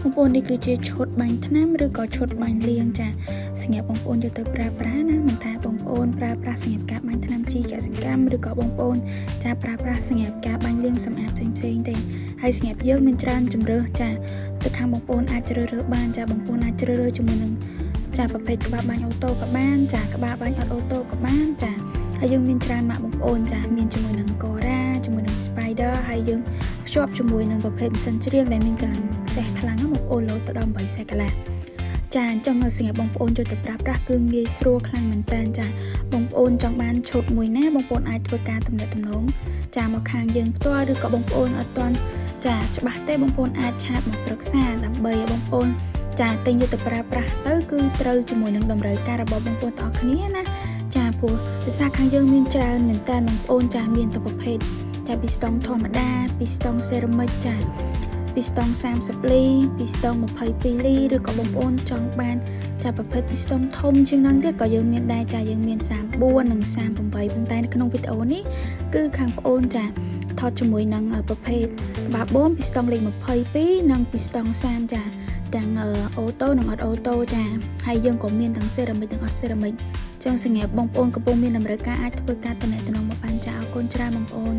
បងប្អូននេះគឺជាឈុតបាញ់ថ្នាំឬក៏ឈុតបាញ់លៀងចាសម្រាប់បងប្អូនយកទៅប្រើប្រាស់ណាមិនថាបងប្អូនប្រើប្រាស់សម្រាប់ការបាញ់ថ្នាំជីកសិកម្មឬក៏បងប្អូនចាប្រើប្រាស់សម្រាប់ការបាញ់លៀងសម្អាតផ្សេងៗទេហើយសម្រាប់យើងមានច្រើនជម្រើសចាទៅខាងបងប្អូនអាចជ្រើសរើសបានចាបងប្អូនអាចជ្រើសរើសជាមួយនឹងចាប្រភេទក្បាលបាញ់អូតូក៏បានចាក្បាលបាញ់អត់អូតូក៏បានចាហើយយើងមានច្រើនម៉ាកបងប្អូនចាមានជាមួយនឹង Cora ជាមួយនឹង Spider ហើយយើងភ្ជាប់ជាមួយនឹងប្រភេទម៉ាស៊ីនច្រៀងដែលមានកម្លាំងសេះខ្លាំងណាស់បងប្អូនលោតទៅដល់8សេះកន្លះចាអញ្ចឹងនៅសម្រាប់បងប្អូនយកទៅប្រើប្រាស់គឺងាយស្រួលខ្លាំងមែនតើចាបងប្អូនចង់បានឈុតមួយណាបងប្អូនអាចធ្វើការទំនាក់ទំនងចាមកខាងយើងផ្ទាល់ឬក៏បងប្អូនអត់ទាន់ចាច្បាស់ទេបងប្អូនអាចឆាតមកប្រឹក្សាដើម្បីឲ្យបងប្អូនចាទិញយកទៅប្រើប្រាស់ទៅគឺត្រូវជាមួយនឹងតម្រូវការរបស់បងប្អូនទាំងអស់គ្នាណាចាព្រោះភាសាខាងយើងមានច្រើនមែនតើបងប្អូនចាមានទៅប្រភេទចាពីស្ទង់ធម្មតាពីស្ទង់សេរ៉ាមិចចាពីស្ទង់30លីពីស្ទង់22លីឬក៏បងប្អូនចង់បានចាប្រភេទពីស្ទង់ធំជាងហ្នឹងទៀតក៏យើងមានដែរចាយើងមាន34និង38ប៉ុន្តែនៅក្នុងវីដេអូនេះគឺខាងបងប្អូនចាថតជាមួយនឹងប្រភេទក្បាលបូមពីស្ទង់លេខ22និងពីស្ទង់30ចាទាំងអូតូនិងអត់អូតូចាហើយយើងក៏មានទាំងសេរ៉ាមិចនិងអត់សេរ៉ាមិចចឹងសម្រាប់បងប្អូនកំពុងមានតម្រូវការអាចធ្វើការតំណែងមកបានចាអរគុណច្រើនបងប្អូន